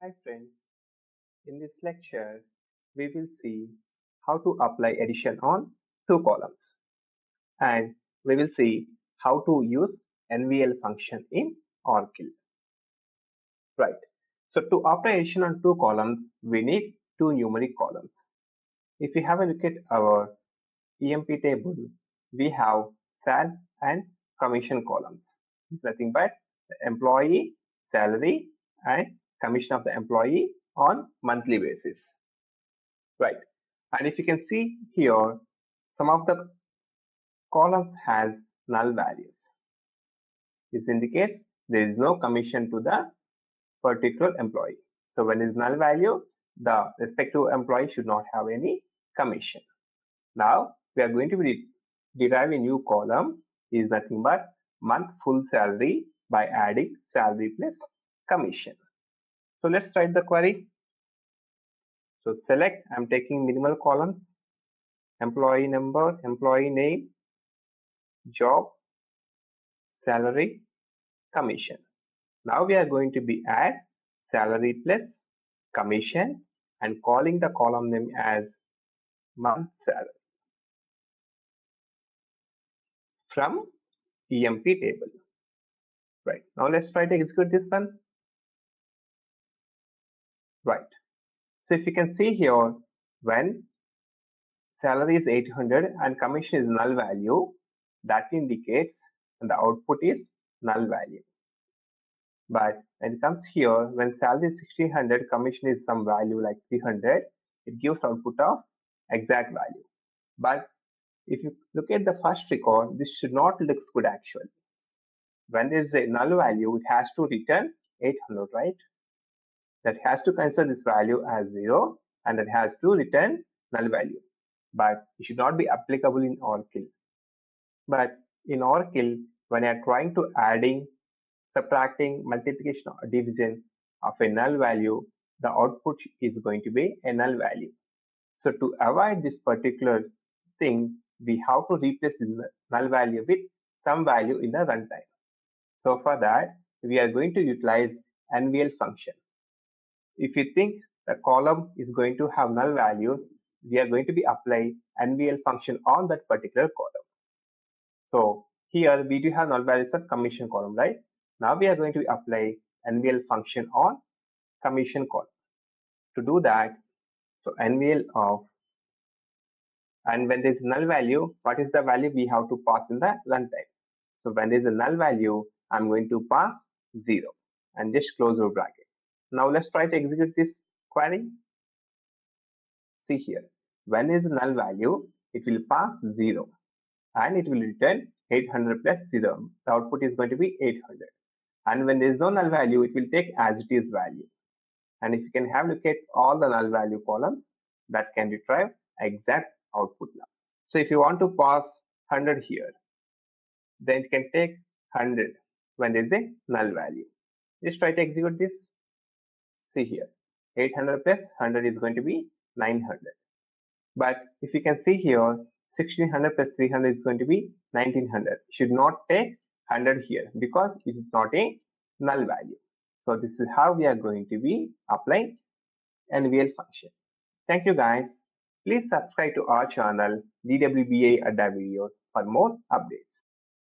Hi friends, in this lecture we will see how to apply addition on two columns, and we will see how to use NVL function in Oracle. Right. So to apply addition on two columns, we need two numeric columns. If we have a look at our EMP table, we have sal and commission columns. It's nothing but the employee salary and commission of the employee on monthly basis. Right. And if you can see here, some of the columns has null values. This indicates there is no commission to the particular employee. So when is null value, the respective employee should not have any commission. Now we are going to derive a new column, is nothing but month full salary by adding salary plus commission. So let's write the query. So select, I'm taking minimal columns, employee number, employee name, job, salary, commission. Now we are going to be add salary plus commission and calling the column name as month salary from EMP table. Right. Now let's try to execute this one. Right. So if you can see here, when salary is 800 and commission is null value, that indicates and the output is null value. But when it comes here, when salary is 1600, commission is some value like 300, it gives output of exact value. But if you look at the first record, this should not look good actually. When there is a null value, it has to return 800, right? That has to consider this value as 0 and that has to return null value. But it should not be applicable in Oracle. But in Oracle, when you are trying to adding, subtracting, multiplication or division of a null value, the output is going to be a null value. So to avoid this particular thing, we have to replace the null value with some value in the runtime. So for that, we are going to utilize NVL function. If you think the column is going to have null values, we are going to be apply NVL function on that particular column. So here we do have null values of commission column, right? Now we are going to apply NVL function on commission column. To do that, so NVL of, and when there is null value, what is the value we have to pass in the runtime? So when there is a null value, I'm going to pass 0 and just close your bracket. Now let's try to execute this query. See here, when there is a null value, it will pass 0 and it will return 800 plus 0. The output is going to be 800. And when there is no null value, it will take as it is value. And if you can have a look at all the null value columns, that can retrieve exact output now. So if you want to pass 100 here, then it can take 100 when there is a null value. Just try to execute this. See here, 800 plus 100 is going to be 900. But if you can see here, 1600 plus 300 is going to be 1900. Should not take 100 here because it is not a null value. So this is how we are going to be applying NVL function. Thank you guys. Please subscribe to our channel DWBIADDA videos for more updates.